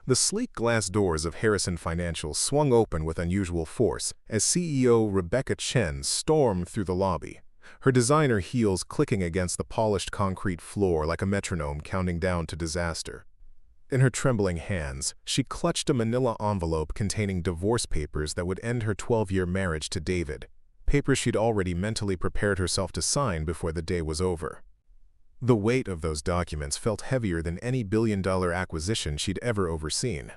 The sleek glass doors of Harrison Financial swung open with unusual force as CEO Rebecca Chen stormed through the lobby, her designer heels clicking against the polished concrete floor like a metronome counting down to disaster. In her trembling hands, she clutched a manila envelope containing divorce papers that would end her 12-year marriage to David, papers she'd already mentally prepared herself to sign before the day was over. The weight of those documents felt heavier than any billion-dollar acquisition she'd ever overseen.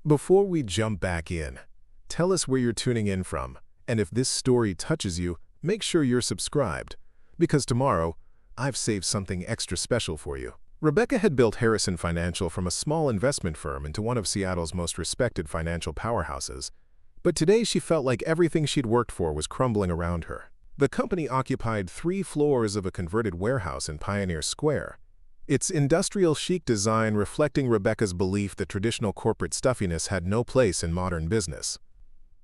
Before we jump back in, tell us where you're tuning in from, and if this story touches you, make sure you're subscribed, because tomorrow, I've saved something extra special for you. Rebecca had built Harrison Financial from a small investment firm into one of Seattle's most respected financial powerhouses, but today she felt like everything she'd worked for was crumbling around her. The company occupied 3 floors of a converted warehouse in Pioneer Square, its industrial-chic design reflecting Rebecca's belief that traditional corporate stuffiness had no place in modern business.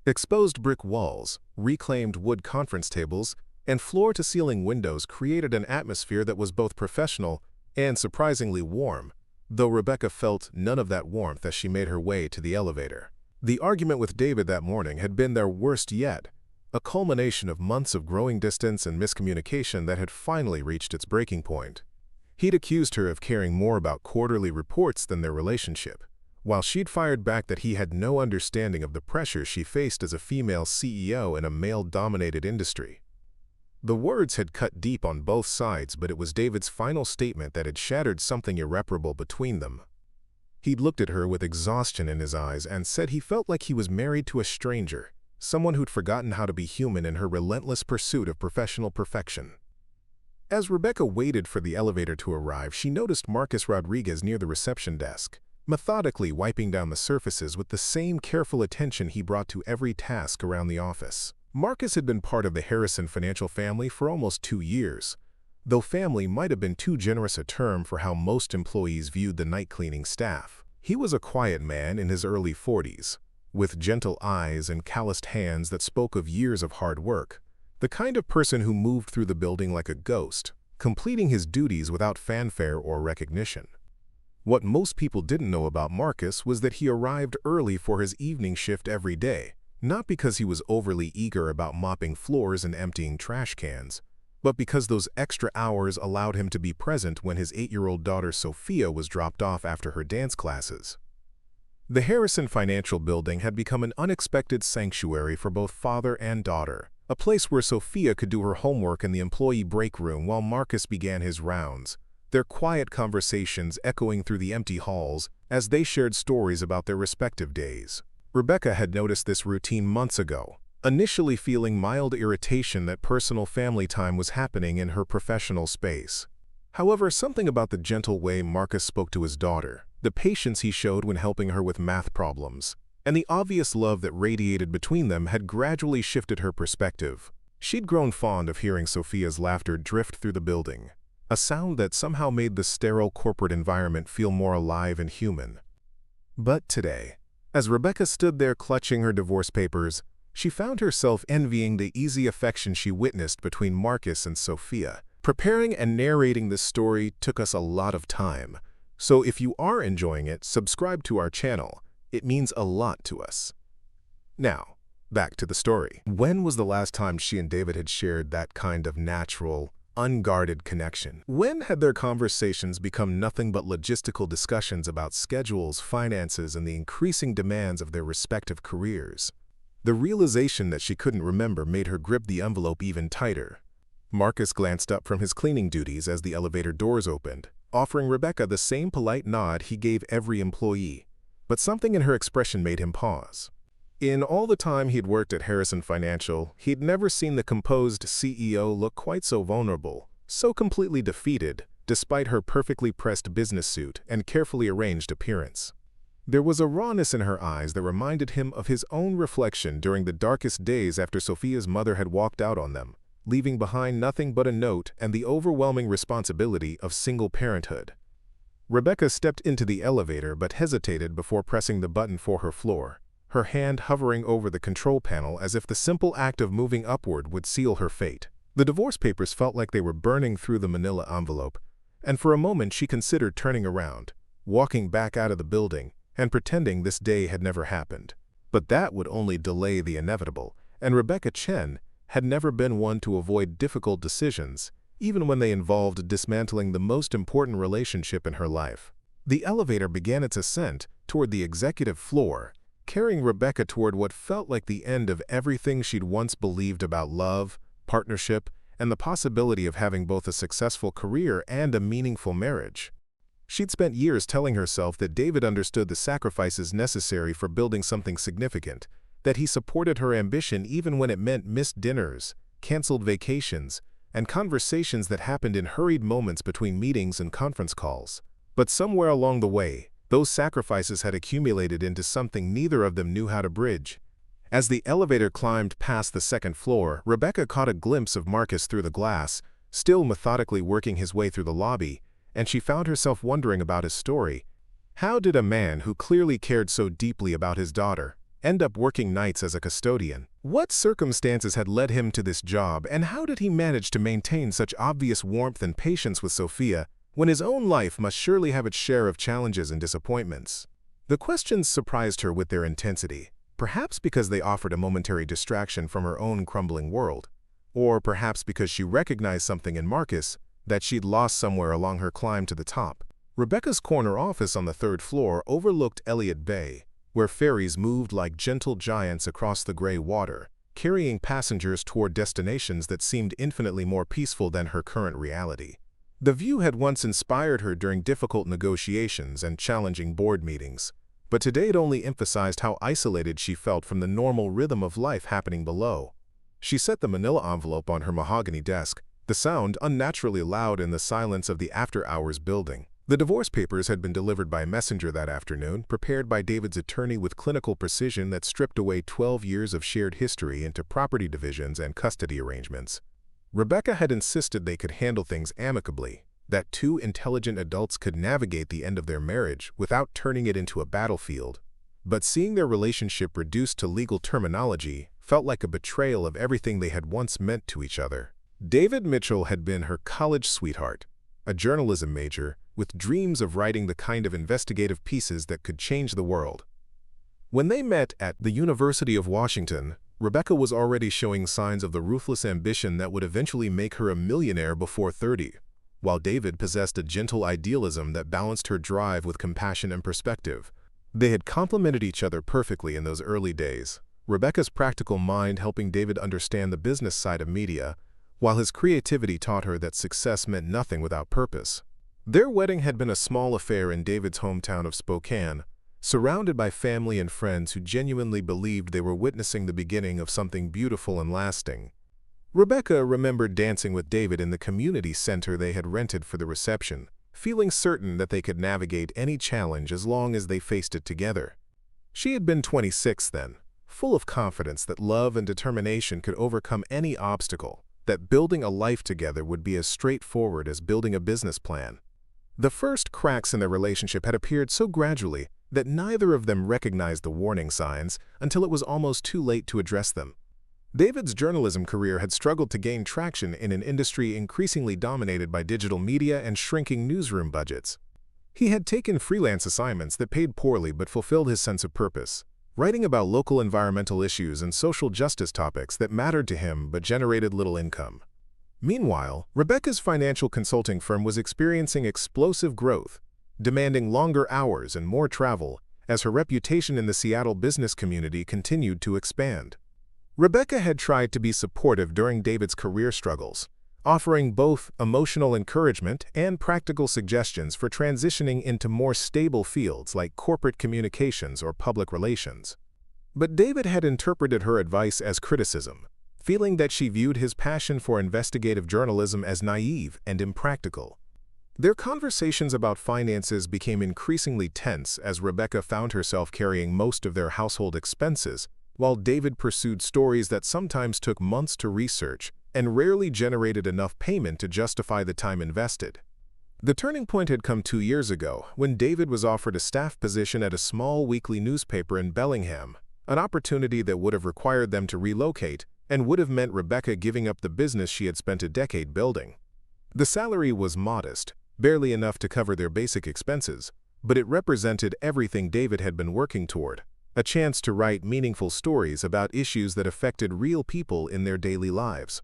Exposed brick walls, reclaimed wood conference tables, and floor-to-ceiling windows created an atmosphere that was both professional and surprisingly warm, though Rebecca felt none of that warmth as she made her way to the elevator. The argument with David that morning had been their worst yet, a culmination of months of growing distance and miscommunication that had finally reached its breaking point. He'd accused her of caring more about quarterly reports than their relationship, while she'd fired back that he had no understanding of the pressure she faced as a female CEO in a male-dominated industry. The words had cut deep on both sides, but it was David's final statement that had shattered something irreparable between them. He'd looked at her with exhaustion in his eyes and said he felt like he was married to a stranger, someone who'd forgotten how to be human in her relentless pursuit of professional perfection. As Rebecca waited for the elevator to arrive, she noticed Marcus Rodriguez near the reception desk, methodically wiping down the surfaces with the same careful attention he brought to every task around the office. Marcus had been part of the Harrison Financial family for almost 2 years, though family might have been too generous a term for how most employees viewed the night-cleaning staff. He was a quiet man in his early 40s, with gentle eyes and calloused hands that spoke of years of hard work, the kind of person who moved through the building like a ghost, completing his duties without fanfare or recognition. What most people didn't know about Marcus was that he arrived early for his evening shift every day, not because he was overly eager about mopping floors and emptying trash cans, but because those extra hours allowed him to be present when his 8-year-old daughter Sophia was dropped off after her dance classes. The Harrison Financial building had become an unexpected sanctuary for both father and daughter, a place where Sophia could do her homework in the employee break room while Marcus began his rounds, their quiet conversations echoing through the empty halls as they shared stories about their respective days. Rebecca had noticed this routine months ago, initially feeling mild irritation that personal family time was happening in her professional space. However, something about the gentle way Marcus spoke to his daughter, the patience he showed when helping her with math problems, and the obvious love that radiated between them had gradually shifted her perspective. She'd grown fond of hearing Sophia's laughter drift through the building, a sound that somehow made the sterile corporate environment feel more alive and human. But today, as Rebecca stood there clutching her divorce papers, she found herself envying the easy affection she witnessed between Marcus and Sophia. Preparing and narrating this story took us a lot of time, so if you are enjoying it, subscribe to our channel. It means a lot to us. Now, back to the story. When was the last time she and David had shared that kind of natural, unguarded connection? When had their conversations become nothing but logistical discussions about schedules, finances, and the increasing demands of their respective careers? The realization that she couldn't remember made her grip the envelope even tighter. Marcus glanced up from his cleaning duties as the elevator doors opened, offering Rebecca the same polite nod he gave every employee, but something in her expression made him pause. In all the time he'd worked at Harrison Financial, he'd never seen the composed CEO look quite so vulnerable, so completely defeated, despite her perfectly pressed business suit and carefully arranged appearance. There was a rawness in her eyes that reminded him of his own reflection during the darkest days after Sophia's mother had walked out on them, leaving behind nothing but a note and the overwhelming responsibility of single parenthood. Rebecca stepped into the elevator but hesitated before pressing the button for her floor, her hand hovering over the control panel as if the simple act of moving upward would seal her fate. The divorce papers felt like they were burning through the manila envelope, and for a moment she considered turning around, walking back out of the building, and pretending this day had never happened. But that would only delay the inevitable, and Rebecca Chen had never been one to avoid difficult decisions, even when they involved dismantling the most important relationship in her life. The elevator began its ascent toward the executive floor, carrying Rebecca toward what felt like the end of everything she'd once believed about love, partnership, and the possibility of having both a successful career and a meaningful marriage. She'd spent years telling herself that David understood the sacrifices necessary for building something significant, that he supported her ambition even when it meant missed dinners, canceled vacations, and conversations that happened in hurried moments between meetings and conference calls. But somewhere along the way, those sacrifices had accumulated into something neither of them knew how to bridge. As the elevator climbed past the second floor, Rebecca caught a glimpse of Marcus through the glass, still methodically working his way through the lobby, and she found herself wondering about his story. How did a man who clearly cared so deeply about his daughter end up working nights as a custodian? What circumstances had led him to this job, and how did he manage to maintain such obvious warmth and patience with Sophia when his own life must surely have its share of challenges and disappointments? The questions surprised her with their intensity, perhaps because they offered a momentary distraction from her own crumbling world, or perhaps because she recognized something in Marcus that she'd lost somewhere along her climb to the top. Rebecca's corner office on the third floor overlooked Elliott Bay, where ferries moved like gentle giants across the gray water, carrying passengers toward destinations that seemed infinitely more peaceful than her current reality. The view had once inspired her during difficult negotiations and challenging board meetings, but today it only emphasized how isolated she felt from the normal rhythm of life happening below. She set the manila envelope on her mahogany desk, the sound unnaturally loud in the silence of the after-hours building. The divorce papers had been delivered by messenger that afternoon, prepared by David's attorney with clinical precision that stripped away 12 years of shared history into property divisions and custody arrangements. Rebecca had insisted they could handle things amicably, that two intelligent adults could navigate the end of their marriage without turning it into a battlefield. But seeing their relationship reduced to legal terminology felt like a betrayal of everything they had once meant to each other. David Mitchell had been her college sweetheart, a journalism major with dreams of writing the kind of investigative pieces that could change the world. When they met at the University of Washington, Rebecca was already showing signs of the ruthless ambition that would eventually make her a millionaire before 30, while David possessed a gentle idealism that balanced her drive with compassion and perspective. They had complemented each other perfectly in those early days, Rebecca's practical mind helping David understand the business side of media, while his creativity taught her that success meant nothing without purpose. Their wedding had been a small affair in David's hometown of Spokane, surrounded by family and friends who genuinely believed they were witnessing the beginning of something beautiful and lasting. Rebecca remembered dancing with David in the community center they had rented for the reception, feeling certain that they could navigate any challenge as long as they faced it together. She had been 26 then, full of confidence that love and determination could overcome any obstacle, that building a life together would be as straightforward as building a business plan. The first cracks in their relationship had appeared so gradually that neither of them recognized the warning signs until it was almost too late to address them. David's journalism career had struggled to gain traction in an industry increasingly dominated by digital media and shrinking newsroom budgets. He had taken freelance assignments that paid poorly but fulfilled his sense of purpose, writing about local environmental issues and social justice topics that mattered to him but generated little income. Meanwhile, Rebecca's financial consulting firm was experiencing explosive growth, demanding longer hours and more travel as her reputation in the Seattle business community continued to expand. Rebecca had tried to be supportive during David's career struggles, offering both emotional encouragement and practical suggestions for transitioning into more stable fields like corporate communications or public relations. But David had interpreted her advice as criticism, feeling that she viewed his passion for investigative journalism as naive and impractical. Their conversations about finances became increasingly tense as Rebecca found herself carrying most of their household expenses, while David pursued stories that sometimes took months to research and rarely generated enough payment to justify the time invested. The turning point had come 2 years ago when David was offered a staff position at a small weekly newspaper in Bellingham, an opportunity that would have required them to relocate and would have meant Rebecca giving up the business she had spent a decade building. The salary was modest, barely enough to cover their basic expenses, but it represented everything David had been working toward, a chance to write meaningful stories about issues that affected real people in their daily lives.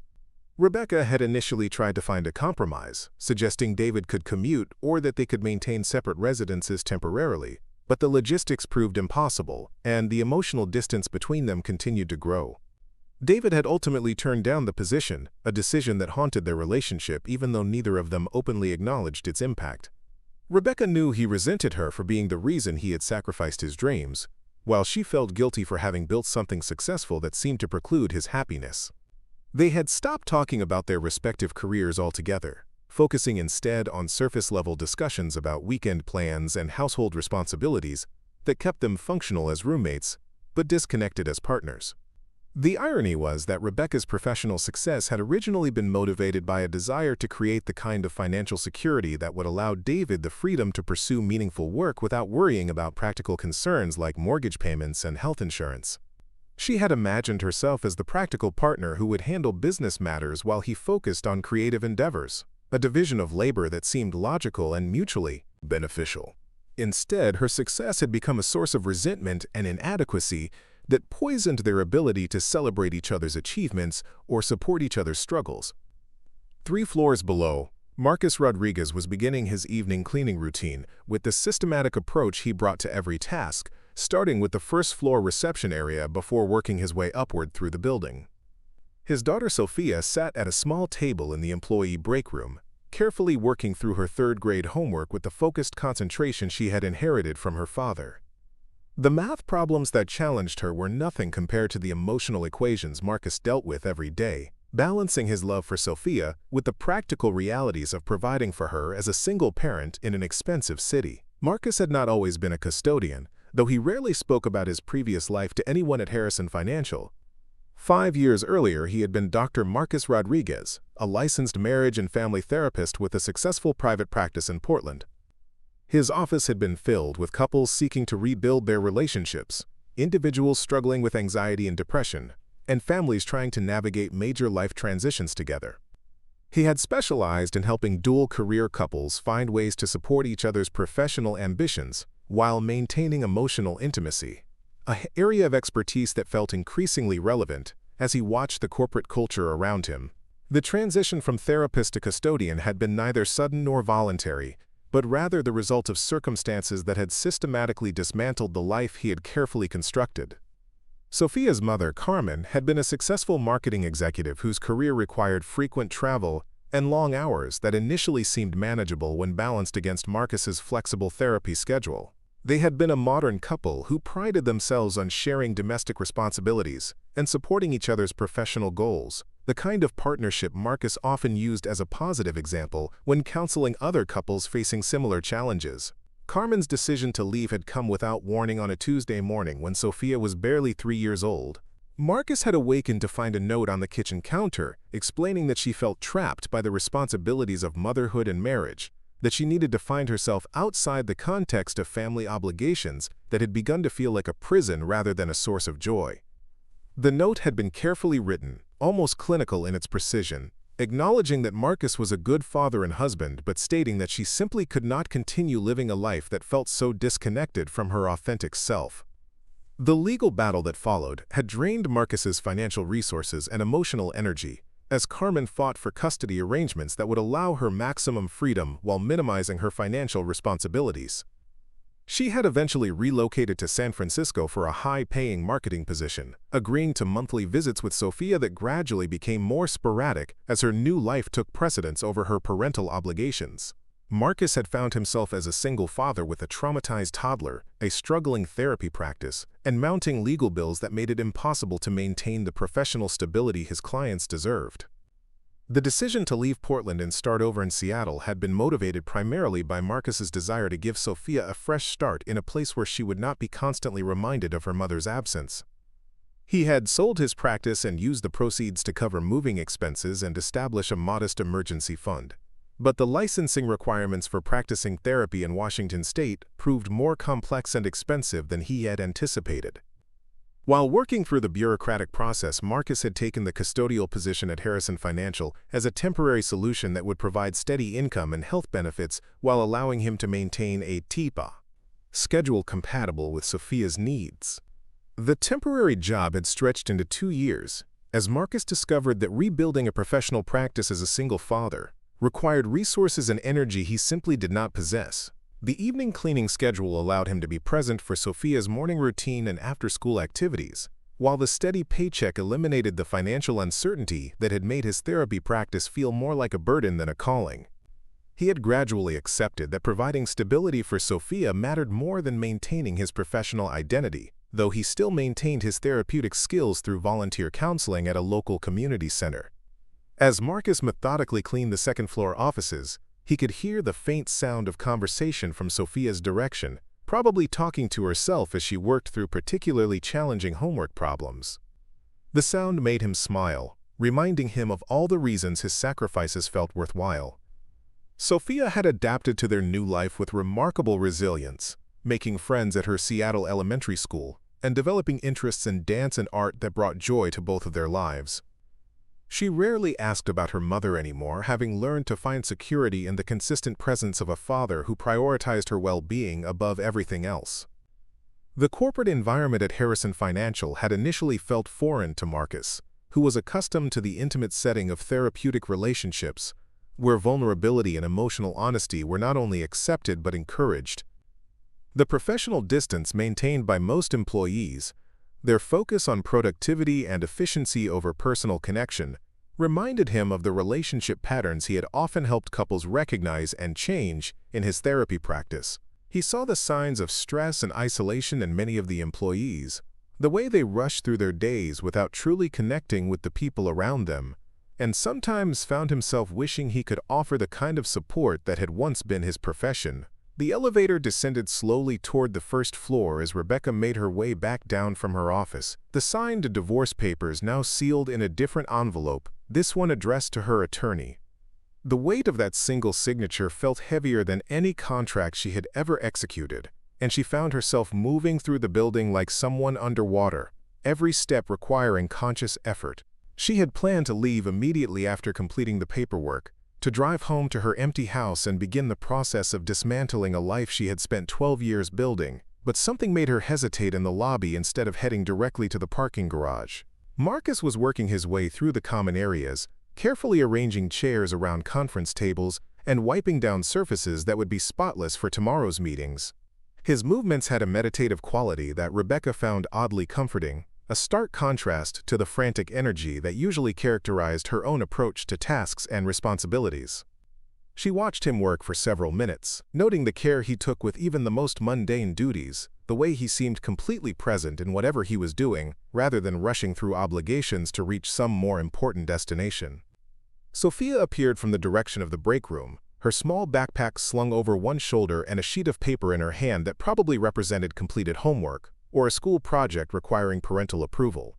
Rebecca had initially tried to find a compromise, suggesting David could commute or that they could maintain separate residences temporarily, but the logistics proved impossible, and the emotional distance between them continued to grow. David had ultimately turned down the position, a decision that haunted their relationship even though neither of them openly acknowledged its impact. Rebecca knew he resented her for being the reason he had sacrificed his dreams, while she felt guilty for having built something successful that seemed to preclude his happiness. They had stopped talking about their respective careers altogether, focusing instead on surface-level discussions about weekend plans and household responsibilities that kept them functional as roommates, but disconnected as partners. The irony was that Rebecca's professional success had originally been motivated by a desire to create the kind of financial security that would allow David the freedom to pursue meaningful work without worrying about practical concerns like mortgage payments and health insurance. She had imagined herself as the practical partner who would handle business matters while he focused on creative endeavors, a division of labor that seemed logical and mutually beneficial. Instead, her success had become a source of resentment and inadequacy that poisoned their ability to celebrate each other's achievements or support each other's struggles. 3 floors below, Marcus Rodriguez was beginning his evening cleaning routine with the systematic approach he brought to every task, starting with the first-floor reception area before working his way upward through the building. His daughter Sophia sat at a small table in the employee break room, carefully working through her third-grade homework with the focused concentration she had inherited from her father. The math problems that challenged her were nothing compared to the emotional equations Marcus dealt with every day, balancing his love for Sophia with the practical realities of providing for her as a single parent in an expensive city. Marcus had not always been a custodian, though he rarely spoke about his previous life to anyone at Harrison Financial. 5 years earlier, he had been Dr. Marcus Rodriguez, a licensed marriage and family therapist with a successful private practice in Portland. His office had been filled with couples seeking to rebuild their relationships, individuals struggling with anxiety and depression, and families trying to navigate major life transitions together. He had specialized in helping dual-career couples find ways to support each other's professional ambitions while maintaining emotional intimacy, an area of expertise that felt increasingly relevant as he watched the corporate culture around him. The transition from therapist to custodian had been neither sudden nor voluntary, but rather the result of circumstances that had systematically dismantled the life he had carefully constructed. Sophia's mother, Carmen, had been a successful marketing executive whose career required frequent travel and long hours that initially seemed manageable when balanced against Marcus's flexible therapy schedule. They had been a modern couple who prided themselves on sharing domestic responsibilities and supporting each other's professional goals, the kind of partnership Marcus often used as a positive example when counseling other couples facing similar challenges. Carmen's decision to leave had come without warning on a Tuesday morning when Sophia was barely 3 years old. Marcus had awakened to find a note on the kitchen counter explaining that she felt trapped by the responsibilities of motherhood and marriage, that she needed to find herself outside the context of family obligations that had begun to feel like a prison rather than a source of joy. The note had been carefully written, almost clinical in its precision, acknowledging that Marcus was a good father and husband, but stating that she simply could not continue living a life that felt so disconnected from her authentic self. The legal battle that followed had drained Marcus's financial resources and emotional energy, as Carmen fought for custody arrangements that would allow her maximum freedom while minimizing her financial responsibilities. She had eventually relocated to San Francisco for a high-paying marketing position, agreeing to monthly visits with Sophia that gradually became more sporadic as her new life took precedence over her parental obligations. Marcus had found himself as a single father with a traumatized toddler, a struggling therapy practice, and mounting legal bills that made it impossible to maintain the professional stability his clients deserved. The decision to leave Portland and start over in Seattle had been motivated primarily by Marcus's desire to give Sophia a fresh start in a place where she would not be constantly reminded of her mother's absence. He had sold his practice and used the proceeds to cover moving expenses and establish a modest emergency fund. But the licensing requirements for practicing therapy in Washington state proved more complex and expensive than he had anticipated. While working through the bureaucratic process, Marcus had taken the custodial position at Harrison Financial as a temporary solution that would provide steady income and health benefits while allowing him to maintain a TIPA, schedule compatible with Sophia's needs. The temporary job had stretched into 2 years, as Marcus discovered that rebuilding a professional practice as a single father required resources and energy he simply did not possess. The evening cleaning schedule allowed him to be present for Sophia's morning routine and after-school activities, while the steady paycheck eliminated the financial uncertainty that had made his therapy practice feel more like a burden than a calling. He had gradually accepted that providing stability for Sophia mattered more than maintaining his professional identity, though he still maintained his therapeutic skills through volunteer counseling at a local community center. As Marcus methodically cleaned the second-floor offices, he could hear the faint sound of conversation from Sophia's direction, probably talking to herself as she worked through particularly challenging homework problems. The sound made him smile, reminding him of all the reasons his sacrifices felt worthwhile. Sophia had adapted to their new life with remarkable resilience, making friends at her Seattle elementary school and developing interests in dance and art that brought joy to both of their lives. She rarely asked about her mother anymore, having learned to find security in the consistent presence of a father who prioritized her well-being above everything else. The corporate environment at Harrison Financial had initially felt foreign to Marcus, who was accustomed to the intimate setting of therapeutic relationships, where vulnerability and emotional honesty were not only accepted but encouraged. The professional distance maintained by most employees, their focus on productivity and efficiency over personal connection, reminded him of the relationship patterns he had often helped couples recognize and change in his therapy practice. He saw the signs of stress and isolation in many of the employees, the way they rushed through their days without truly connecting with the people around them, and sometimes found himself wishing he could offer the kind of support that had once been his profession. The elevator descended slowly toward the first floor as Rebecca made her way back down from her office, the signed divorce papers now sealed in a different envelope, this one addressed to her attorney. The weight of that single signature felt heavier than any contract she had ever executed, and she found herself moving through the building like someone underwater, every step requiring conscious effort. She had planned to leave immediately after completing the paperwork, to drive home to her empty house and begin the process of dismantling a life she had spent 12 years building, but something made her hesitate in the lobby instead of heading directly to the parking garage. Marcus was working his way through the common areas, carefully arranging chairs around conference tables and wiping down surfaces that would be spotless for tomorrow's meetings. His movements had a meditative quality that Rebecca found oddly comforting, a stark contrast to the frantic energy that usually characterized her own approach to tasks and responsibilities. She watched him work for several minutes, noting the care he took with even the most mundane duties, the way he seemed completely present in whatever he was doing, rather than rushing through obligations to reach some more important destination. Sophia appeared from the direction of the break room, her small backpack slung over one shoulder and a sheet of paper in her hand that probably represented completed homework, or a school project requiring parental approval.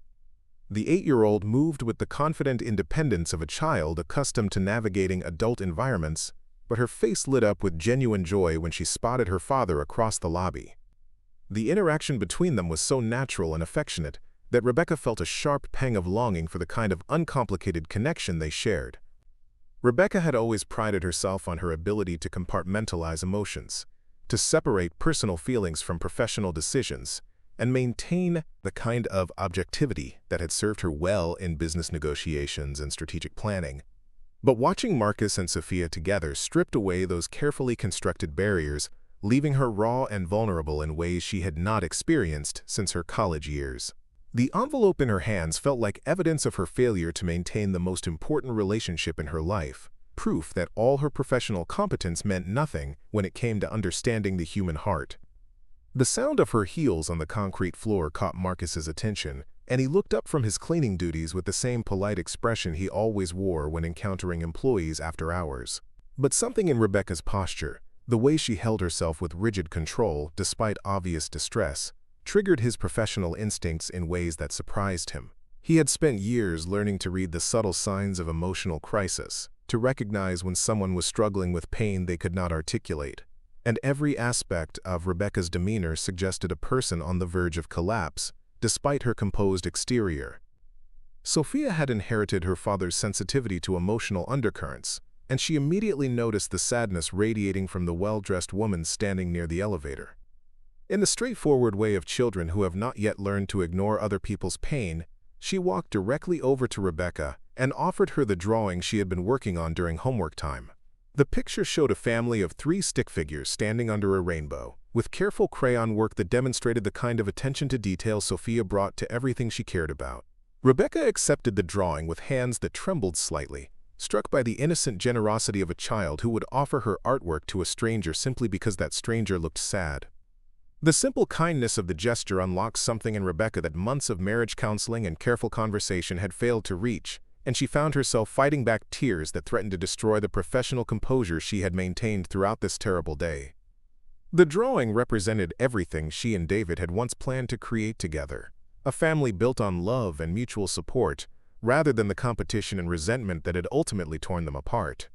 The 8-year-old moved with the confident independence of a child accustomed to navigating adult environments, but her face lit up with genuine joy when she spotted her father across the lobby. The interaction between them was so natural and affectionate that Rebecca felt a sharp pang of longing for the kind of uncomplicated connection they shared. Rebecca had always prided herself on her ability to compartmentalize emotions, to separate personal feelings from professional decisions, and maintain the kind of objectivity that had served her well in business negotiations and strategic planning. But watching Marcus and Sophia together stripped away those carefully constructed barriers, leaving her raw and vulnerable in ways she had not experienced since her college years. The envelope in her hands felt like evidence of her failure to maintain the most important relationship in her life, proof that all her professional competence meant nothing when it came to understanding the human heart. The sound of her heels on the concrete floor caught Marcus's attention, and he looked up from his cleaning duties with the same polite expression he always wore when encountering employees after hours. But something in Rebecca's posture, the way she held herself with rigid control despite obvious distress, triggered his professional instincts in ways that surprised him. He had spent years learning to read the subtle signs of emotional crisis, to recognize when someone was struggling with pain they could not articulate, and every aspect of Rebecca's demeanor suggested a person on the verge of collapse, despite her composed exterior. Sophia had inherited her father's sensitivity to emotional undercurrents, and she immediately noticed the sadness radiating from the well-dressed woman standing near the elevator. In the straightforward way of children who have not yet learned to ignore other people's pain, she walked directly over to Rebecca and offered her the drawing she had been working on during homework time. The picture showed a family of 3 stick figures standing under a rainbow, with careful crayon work that demonstrated the kind of attention to detail Sophia brought to everything she cared about. Rebecca accepted the drawing with hands that trembled slightly, struck by the innocent generosity of a child who would offer her artwork to a stranger simply because that stranger looked sad. The simple kindness of the gesture unlocked something in Rebecca that months of marriage counseling and careful conversation had failed to reach, and she found herself fighting back tears that threatened to destroy the professional composure she had maintained throughout this terrible day. The drawing represented everything she and David had once planned to create together, a family built on love and mutual support, rather than the competition and resentment that had ultimately torn them apart.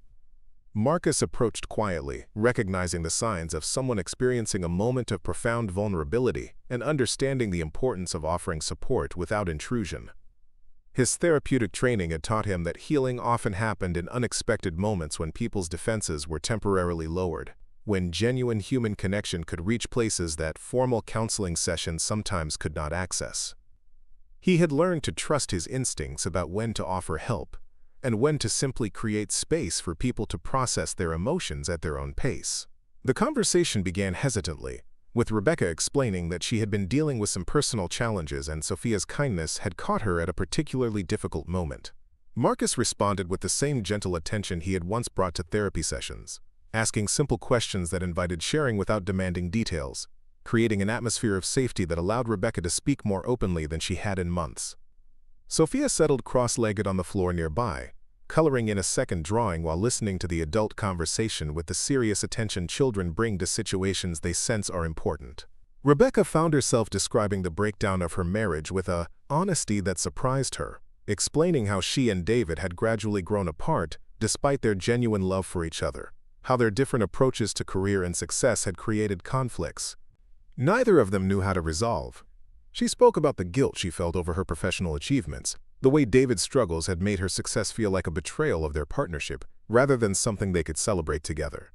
Marcus approached quietly, recognizing the signs of someone experiencing a moment of profound vulnerability and understanding the importance of offering support without intrusion. His therapeutic training had taught him that healing often happened in unexpected moments when people's defenses were temporarily lowered, when genuine human connection could reach places that formal counseling sessions sometimes could not access. He had learned to trust his instincts about when to offer help, and when to simply create space for people to process their emotions at their own pace. The conversation began hesitantly, with Rebecca explaining that she had been dealing with some personal challenges and Sophia's kindness had caught her at a particularly difficult moment. Marcus responded with the same gentle attention he had once brought to therapy sessions, asking simple questions that invited sharing without demanding details, creating an atmosphere of safety that allowed Rebecca to speak more openly than she had in months. Sophia settled cross-legged on the floor nearby, coloring in a second drawing while listening to the adult conversation with the serious attention children bring to situations they sense are important. Rebecca found herself describing the breakdown of her marriage with a honesty that surprised her, explaining how she and David had gradually grown apart despite their genuine love for each other, how their different approaches to career and success had created conflicts neither of them knew how to resolve. She spoke about the guilt she felt over her professional achievements, the way David's struggles had made her success feel like a betrayal of their partnership, rather than something they could celebrate together.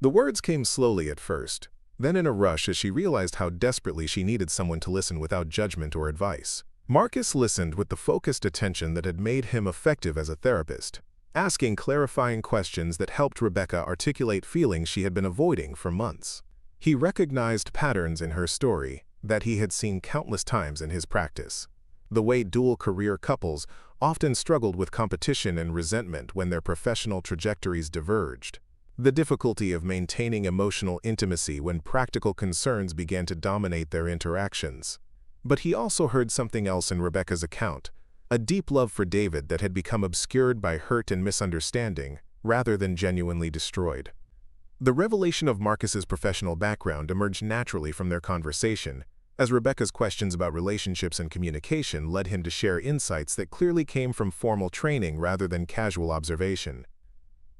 The words came slowly at first, then in a rush as she realized how desperately she needed someone to listen without judgment or advice. Marcus listened with the focused attention that had made him effective as a therapist, asking clarifying questions that helped Rebecca articulate feelings she had been avoiding for months. He recognized patterns in her story that he had seen countless times in his practice. The way dual-career couples often struggled with competition and resentment when their professional trajectories diverged. The difficulty of maintaining emotional intimacy when practical concerns began to dominate their interactions. But he also heard something else in Rebecca's account, a deep love for David that had become obscured by hurt and misunderstanding, rather than genuinely destroyed. The revelation of Marcus's professional background emerged naturally from their conversation, as Rebecca's questions about relationships and communication led him to share insights that clearly came from formal training rather than casual observation.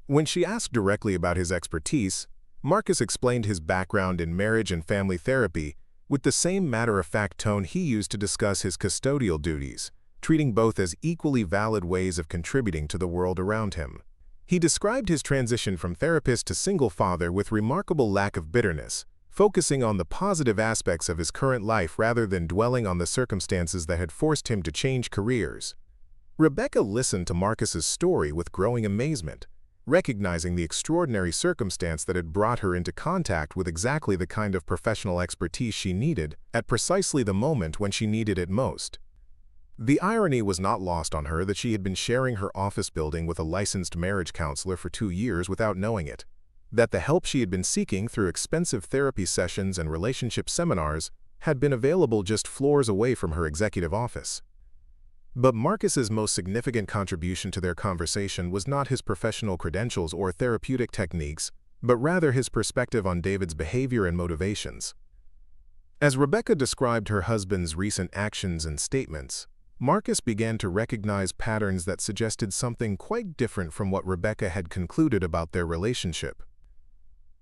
When she asked directly about his expertise, Marcus explained his background in marriage and family therapy with the same matter-of-fact tone he used to discuss his custodial duties, treating both as equally valid ways of contributing to the world around him. He described his transition from therapist to single father with remarkable lack of bitterness, focusing on the positive aspects of his current life rather than dwelling on the circumstances that had forced him to change careers. Rebecca listened to Marcus's story with growing amazement, recognizing the extraordinary circumstance that had brought her into contact with exactly the kind of professional expertise she needed at precisely the moment when she needed it most. The irony was not lost on her that she had been sharing her office building with a licensed marriage counselor for 2 years without knowing it, that the help she had been seeking through expensive therapy sessions and relationship seminars had been available just floors away from her executive office. But Marcus's most significant contribution to their conversation was not his professional credentials or therapeutic techniques, but rather his perspective on David's behavior and motivations. As Rebecca described her husband's recent actions and statements, Marcus began to recognize patterns that suggested something quite different from what Rebecca had concluded about their relationship.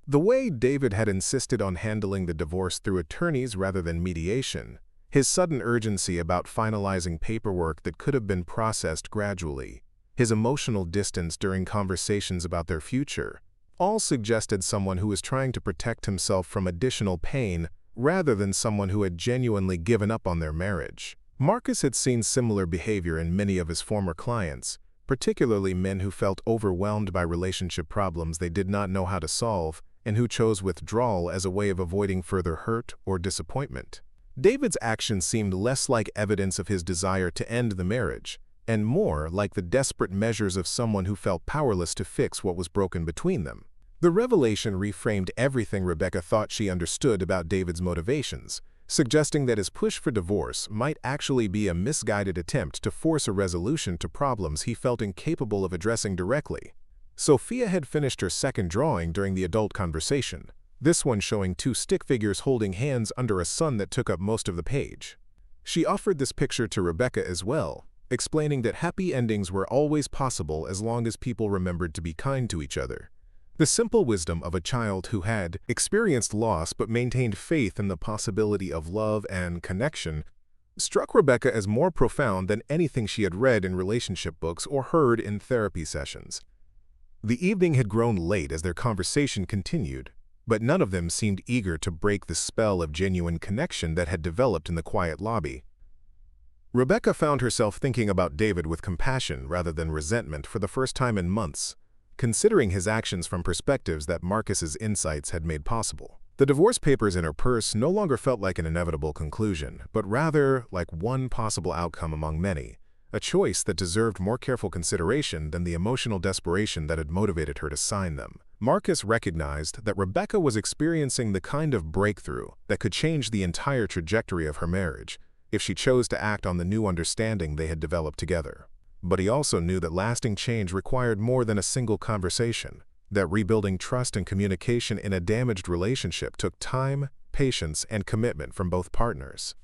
The way David had insisted on handling the divorce through attorneys rather than mediation, his sudden urgency about finalizing paperwork that could have been processed gradually, his emotional distance during conversations about their future, all suggested someone who was trying to protect himself from additional pain rather than someone who had genuinely given up on their marriage. Marcus had seen similar behavior in many of his former clients, particularly men who felt overwhelmed by relationship problems they did not know how to solve and who chose withdrawal as a way of avoiding further hurt or disappointment. David's actions seemed less like evidence of his desire to end the marriage, and more like the desperate measures of someone who felt powerless to fix what was broken between them. The revelation reframed everything Rebecca thought she understood about David's motivations, suggesting that his push for divorce might actually be a misguided attempt to force a resolution to problems he felt incapable of addressing directly. Sophia had finished her second drawing during the adult conversation, this one showing two stick figures holding hands under a sun that took up most of the page. She offered this picture to Rebecca as well, explaining that happy endings were always possible as long as people remembered to be kind to each other. The simple wisdom of a child who had experienced loss but maintained faith in the possibility of love and connection struck Rebecca as more profound than anything she had read in relationship books or heard in therapy sessions. The evening had grown late as their conversation continued, but none of them seemed eager to break the spell of genuine connection that had developed in the quiet lobby. Rebecca found herself thinking about David with compassion rather than resentment for the first time in months, considering his actions from perspectives that Marcus's insights had made possible. The divorce papers in her purse no longer felt like an inevitable conclusion, but rather like one possible outcome among many, a choice that deserved more careful consideration than the emotional desperation that had motivated her to sign them. Marcus recognized that Rebecca was experiencing the kind of breakthrough that could change the entire trajectory of her marriage if she chose to act on the new understanding they had developed together. But he also knew that lasting change required more than a single conversation, that rebuilding trust and communication in a damaged relationship took time, patience, and commitment from both partners.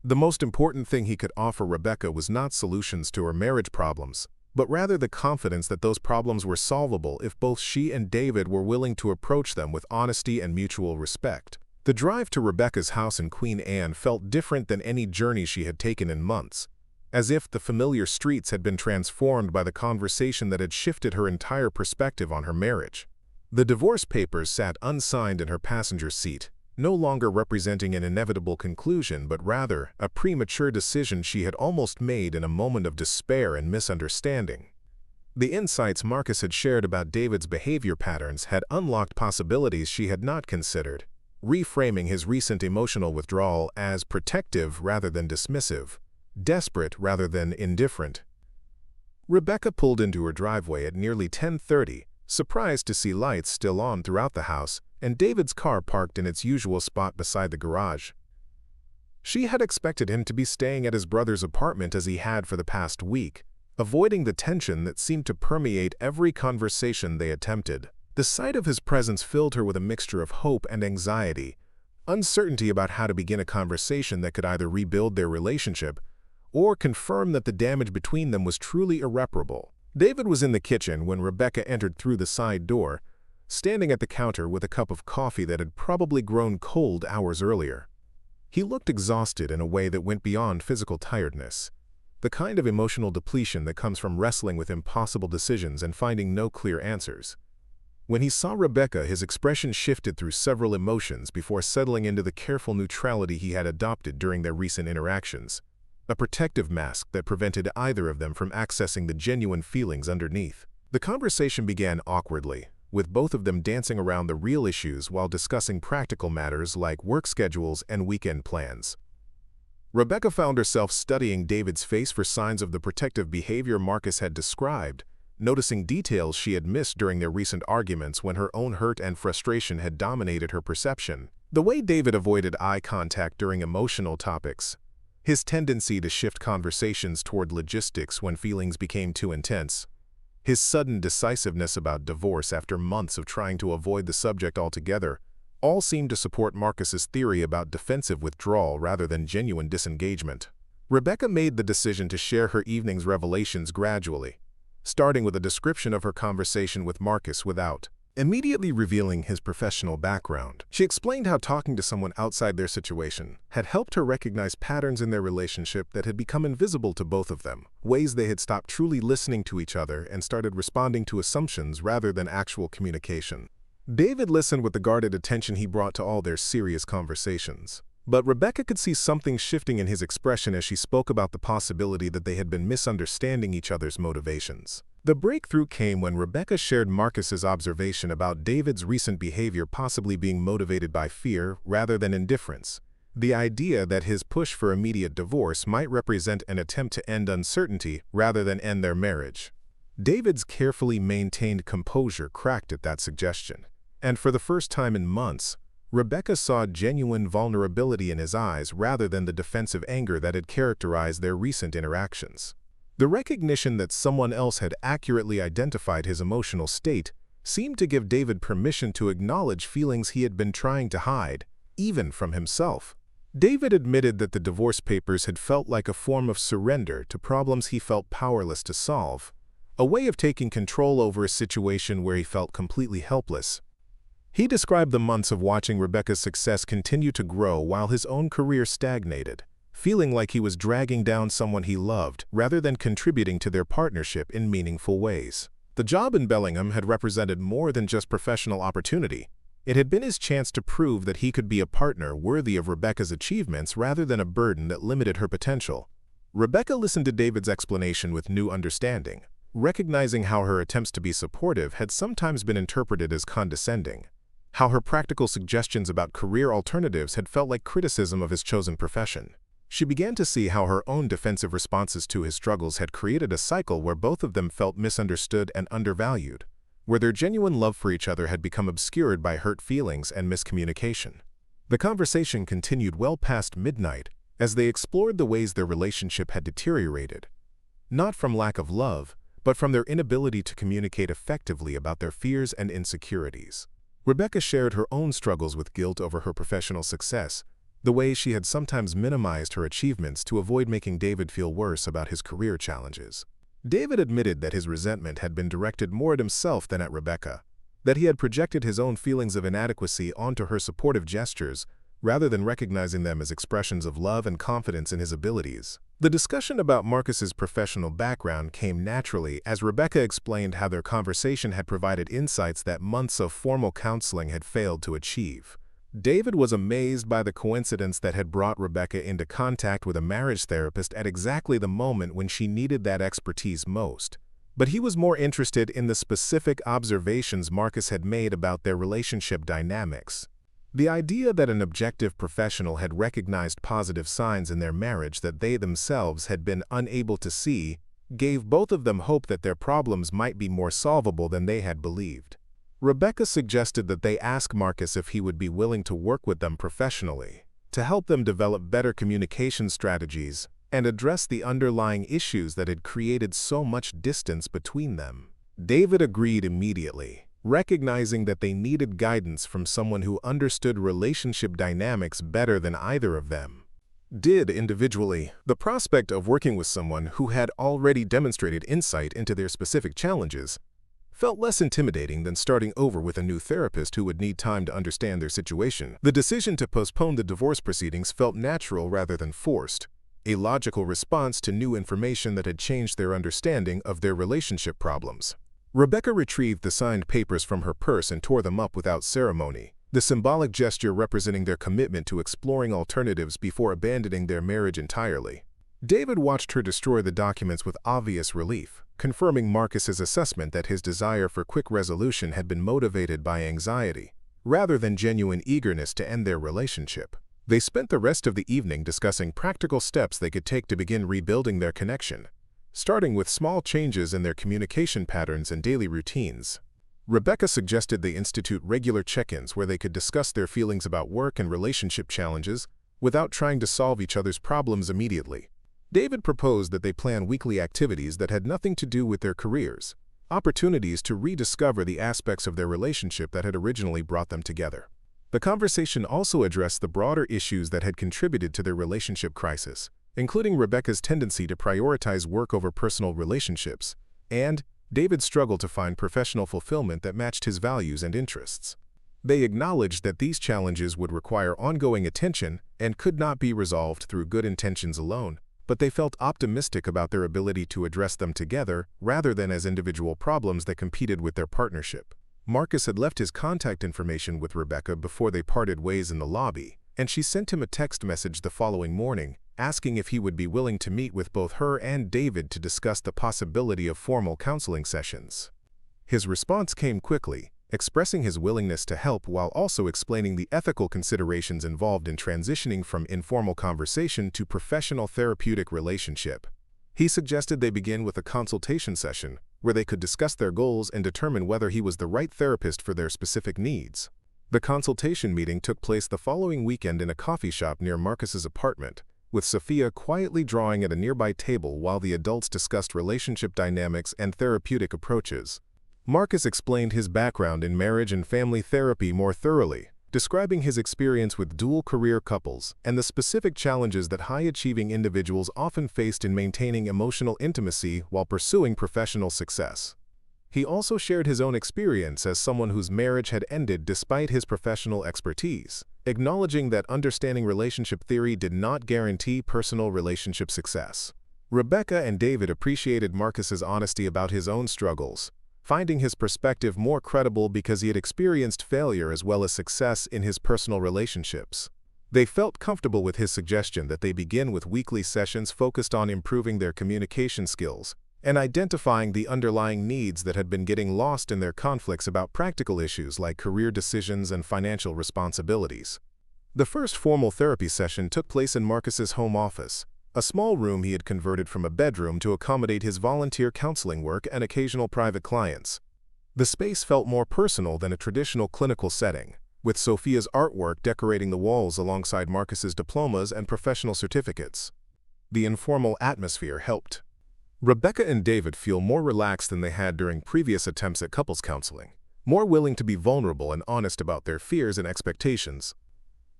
The most important thing he could offer Rebecca was not solutions to her marriage problems, but rather the confidence that those problems were solvable if both she and David were willing to approach them with honesty and mutual respect. The drive to Rebecca's house in Queen Anne felt different than any journey she had taken in months, as if the familiar streets had been transformed by the conversation that had shifted her entire perspective on her marriage. The divorce papers sat unsigned in her passenger seat, no longer representing an inevitable conclusion but rather a premature decision she had almost made in a moment of despair and misunderstanding. The insights Marcus had shared about David's behavior patterns had unlocked possibilities she had not considered, reframing his recent emotional withdrawal as protective rather than dismissive, desperate rather than indifferent. Rebecca pulled into her driveway at nearly 10:30, surprised to see lights still on throughout the house and David's car parked in its usual spot beside the garage. She had expected him to be staying at his brother's apartment as he had for the past week, avoiding the tension that seemed to permeate every conversation they attempted. The sight of his presence filled her with a mixture of hope and anxiety, uncertainty about how to begin a conversation that could either rebuild their relationship or confirm that the damage between them was truly irreparable. David was in the kitchen when Rebecca entered through the side door, standing at the counter with a cup of coffee that had probably grown cold hours earlier. He looked exhausted in a way that went beyond physical tiredness, the kind of emotional depletion that comes from wrestling with impossible decisions and finding no clear answers. When he saw Rebecca, his expression shifted through several emotions before settling into the careful neutrality he had adopted during their recent interactions, a protective mask that prevented either of them from accessing the genuine feelings underneath. The conversation began awkwardly, with both of them dancing around the real issues while discussing practical matters like work schedules and weekend plans. Rebecca found herself studying David's face for signs of the protective behavior Marcus had described, noticing details she had missed during their recent arguments when her own hurt and frustration had dominated her perception. The way David avoided eye contact during emotional topics, his tendency to shift conversations toward logistics when feelings became too intense, his sudden decisiveness about divorce after months of trying to avoid the subject altogether, all seemed to support Marcus's theory about defensive withdrawal rather than genuine disengagement. Rebecca made the decision to share her evening's revelations gradually, starting with a description of her conversation with Marcus without immediately revealing his professional background. She explained how talking to someone outside their situation had helped her recognize patterns in their relationship that had become invisible to both of them, ways they had stopped truly listening to each other and started responding to assumptions rather than actual communication. David listened with the guarded attention he brought to all their serious conversations. But Rebecca could see something shifting in his expression as she spoke about the possibility that they had been misunderstanding each other's motivations. The breakthrough came when Rebecca shared Marcus's observation about David's recent behavior possibly being motivated by fear rather than indifference. The idea that his push for immediate divorce might represent an attempt to end uncertainty rather than end their marriage. David's carefully maintained composure cracked at that suggestion, and for the first time in months, Rebecca saw genuine vulnerability in his eyes rather than the defensive anger that had characterized their recent interactions. The recognition that someone else had accurately identified his emotional state seemed to give David permission to acknowledge feelings he had been trying to hide, even from himself. David admitted that the divorce papers had felt like a form of surrender to problems he felt powerless to solve, a way of taking control over a situation where he felt completely helpless. He described the months of watching Rebecca's success continue to grow while his own career stagnated, feeling like he was dragging down someone he loved rather than contributing to their partnership in meaningful ways. The job in Bellingham had represented more than just professional opportunity. It had been his chance to prove that he could be a partner worthy of Rebecca's achievements rather than a burden that limited her potential. Rebecca listened to David's explanation with new understanding, recognizing how her attempts to be supportive had sometimes been interpreted as condescending, how her practical suggestions about career alternatives had felt like criticism of his chosen profession. She began to see how her own defensive responses to his struggles had created a cycle where both of them felt misunderstood and undervalued, where their genuine love for each other had become obscured by hurt feelings and miscommunication. The conversation continued well past midnight as they explored the ways their relationship had deteriorated, not from lack of love, but from their inability to communicate effectively about their fears and insecurities. Rebecca shared her own struggles with guilt over her professional success, the way she had sometimes minimized her achievements to avoid making David feel worse about his career challenges. David admitted that his resentment had been directed more at himself than at Rebecca, that he had projected his own feelings of inadequacy onto her supportive gestures rather than recognizing them as expressions of love and confidence in his abilities. The discussion about Marcus's professional background came naturally as Rebecca explained how their conversation had provided insights that months of formal counseling had failed to achieve. David was amazed by the coincidence that had brought Rebecca into contact with a marriage therapist at exactly the moment when she needed that expertise most. But he was more interested in the specific observations Marcus had made about their relationship dynamics. The idea that an objective professional had recognized positive signs in their marriage that they themselves had been unable to see gave both of them hope that their problems might be more solvable than they had believed. Rebecca suggested that they ask Marcus if he would be willing to work with them professionally, to help them develop better communication strategies and address the underlying issues that had created so much distance between them. David agreed immediately, recognizing that they needed guidance from someone who understood relationship dynamics better than either of them did individually. The prospect of working with someone who had already demonstrated insight into their specific challenges felt less intimidating than starting over with a new therapist who would need time to understand their situation. The decision to postpone the divorce proceedings felt natural rather than forced, a logical response to new information that had changed their understanding of their relationship problems. Rebecca retrieved the signed papers from her purse and tore them up without ceremony, the symbolic gesture representing their commitment to exploring alternatives before abandoning their marriage entirely. David watched her destroy the documents with obvious relief, confirming Marcus's assessment that his desire for quick resolution had been motivated by anxiety, rather than genuine eagerness to end their relationship. They spent the rest of the evening discussing practical steps they could take to begin rebuilding their connection, starting with small changes in their communication patterns and daily routines. Rebecca suggested they institute regular check-ins where they could discuss their feelings about work and relationship challenges without trying to solve each other's problems immediately. David proposed that they plan weekly activities that had nothing to do with their careers, opportunities to rediscover the aspects of their relationship that had originally brought them together. The conversation also addressed the broader issues that had contributed to their relationship crisis, including Rebecca's tendency to prioritize work over personal relationships, and David's struggle to find professional fulfillment that matched his values and interests. They acknowledged that these challenges would require ongoing attention and could not be resolved through good intentions alone, but they felt optimistic about their ability to address them together rather than as individual problems that competed with their partnership. Marcus had left his contact information with Rebecca before they parted ways in the lobby, and she sent him a text message the following morning, asking if he would be willing to meet with both her and David to discuss the possibility of formal counseling sessions. His response came quickly, expressing his willingness to help while also explaining the ethical considerations involved in transitioning from informal conversation to professional therapeutic relationship. He suggested they begin with a consultation session, where they could discuss their goals and determine whether he was the right therapist for their specific needs. The consultation meeting took place the following weekend in a coffee shop near Marcus's apartment, with Sophia quietly drawing at a nearby table while the adults discussed relationship dynamics and therapeutic approaches. Marcus explained his background in marriage and family therapy more thoroughly, describing his experience with dual-career couples and the specific challenges that high-achieving individuals often faced in maintaining emotional intimacy while pursuing professional success. He also shared his own experience as someone whose marriage had ended despite his professional expertise, acknowledging that understanding relationship theory did not guarantee personal relationship success. Rebecca and David appreciated Marcus's honesty about his own struggles, finding his perspective more credible because he had experienced failure as well as success in his personal relationships. They felt comfortable with his suggestion that they begin with weekly sessions focused on improving their communication skills and identifying the underlying needs that had been getting lost in their conflicts about practical issues like career decisions and financial responsibilities. The first formal therapy session took place in Marcus's home office, a small room he had converted from a bedroom to accommodate his volunteer counseling work and occasional private clients. The space felt more personal than a traditional clinical setting, with Sophia's artwork decorating the walls alongside Marcus's diplomas and professional certificates. The informal atmosphere helped Rebecca and David feel more relaxed than they had during previous attempts at couples counseling, more willing to be vulnerable and honest about their fears and expectations.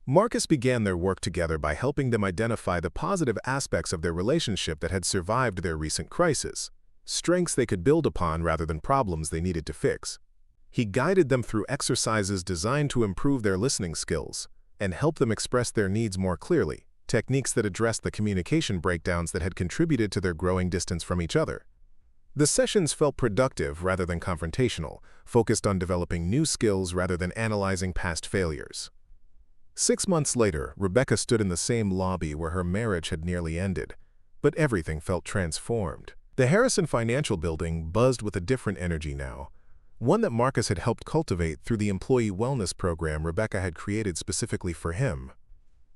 Marcus began their work together by helping them identify the positive aspects of their relationship that had survived their recent crisis, strengths they could build upon rather than problems they needed to fix. He guided them through exercises designed to improve their listening skills and help them express their needs more clearly, techniques that addressed the communication breakdowns that had contributed to their growing distance from each other. The sessions felt productive rather than confrontational, focused on developing new skills rather than analyzing past failures. 6 months later, Rebecca stood in the same lobby where her marriage had nearly ended, but everything felt transformed. The Harrison Financial Building buzzed with a different energy now, one that Marcus had helped cultivate through the employee wellness program Rebecca had created specifically for him.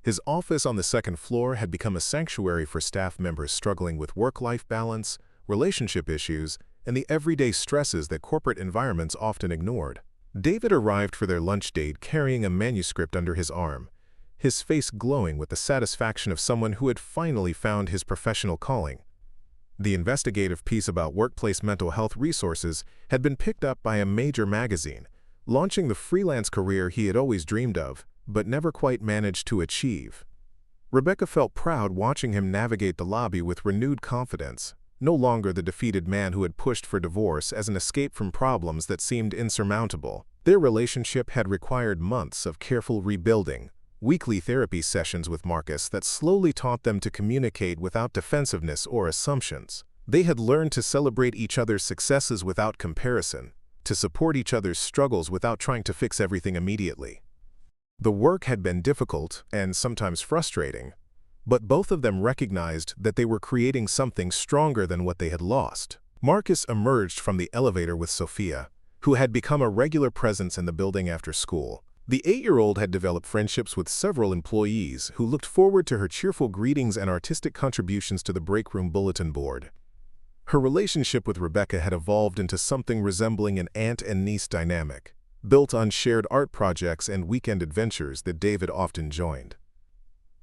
His office on the second floor had become a sanctuary for staff members struggling with work-life balance, relationship issues, and the everyday stresses that corporate environments often ignored. David arrived for their lunch date carrying a manuscript under his arm, his face glowing with the satisfaction of someone who had finally found his professional calling. The investigative piece about workplace mental health resources had been picked up by a major magazine, launching the freelance career he had always dreamed of, but never quite managed to achieve. Rebecca felt proud watching him navigate the lobby with renewed confidence, no longer the defeated man who had pushed for divorce as an escape from problems that seemed insurmountable. Their relationship had required months of careful rebuilding, weekly therapy sessions with Marcus that slowly taught them to communicate without defensiveness or assumptions. They had learned to celebrate each other's successes without comparison, to support each other's struggles without trying to fix everything immediately. The work had been difficult and sometimes frustrating, but both of them recognized that they were creating something stronger than what they had lost. Marcus emerged from the elevator with Sophia, who had become a regular presence in the building after school. The 8-year-old had developed friendships with several employees who looked forward to her cheerful greetings and artistic contributions to the break room bulletin board. Her relationship with Rebecca had evolved into something resembling an aunt and niece dynamic, built on shared art projects and weekend adventures that David often joined.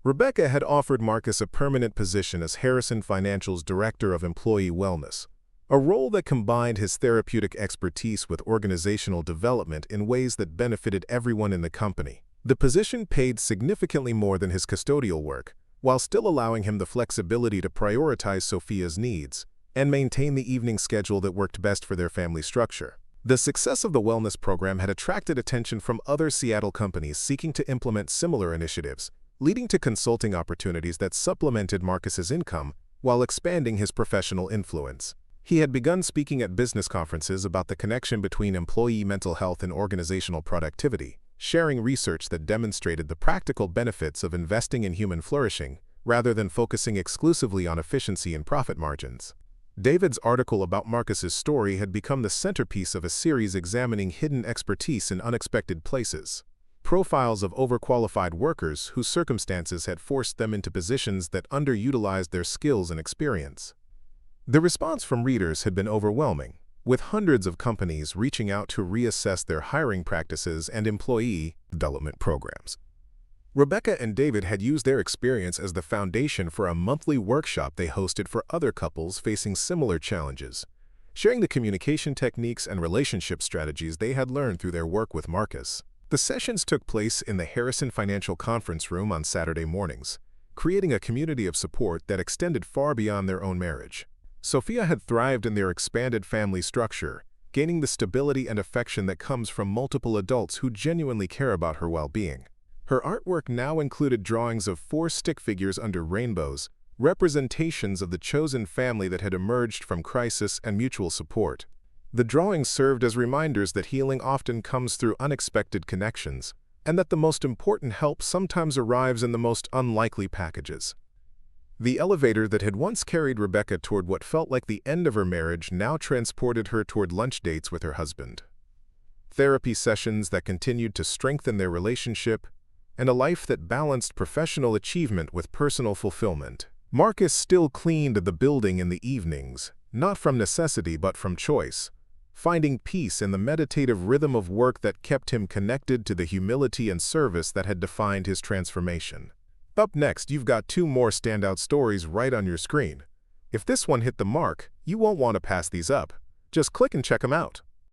Rebecca had offered Marcus a permanent position as Harrison Financial's Director of Employee Wellness, a role that combined his therapeutic expertise with organizational development in ways that benefited everyone in the company. The position paid significantly more than his custodial work, while still allowing him the flexibility to prioritize Sophia's needs and maintain the evening schedule that worked best for their family structure. The success of the wellness program had attracted attention from other Seattle companies seeking to implement similar initiatives, leading to consulting opportunities that supplemented Marcus's income while expanding his professional influence. He had begun speaking at business conferences about the connection between employee mental health and organizational productivity, sharing research that demonstrated the practical benefits of investing in human flourishing rather than focusing exclusively on efficiency and profit margins. David's article about Marcus's story had become the centerpiece of a series examining hidden expertise in unexpected places. Profiles of overqualified workers whose circumstances had forced them into positions that underutilized their skills and experience. The response from readers had been overwhelming, with hundreds of companies reaching out to reassess their hiring practices and employee development programs. Rebecca and David had used their experience as the foundation for a monthly workshop they hosted for other couples facing similar challenges, sharing the communication techniques and relationship strategies they had learned through their work with Marcus. The sessions took place in the Harrison Financial Conference Room on Saturday mornings, creating a community of support that extended far beyond their own marriage. Sophia had thrived in their expanded family structure, gaining the stability and affection that comes from multiple adults who genuinely care about her well-being. Her artwork now included drawings of 4 stick figures under rainbows, representations of the chosen family that had emerged from crisis and mutual support. The drawings served as reminders that healing often comes through unexpected connections, and that the most important help sometimes arrives in the most unlikely packages. The elevator that had once carried Rebecca toward what felt like the end of her marriage now transported her toward lunch dates with her husband. Therapy sessions that continued to strengthen their relationship, and a life that balanced professional achievement with personal fulfillment. Marcus still cleaned the building in the evenings, not from necessity but from choice, finding peace in the meditative rhythm of work that kept him connected to the humility and service that had defined his transformation. Up next, you've got 2 more standout stories right on your screen. If this one hit the mark, you won't want to pass these up. Just click and check them out.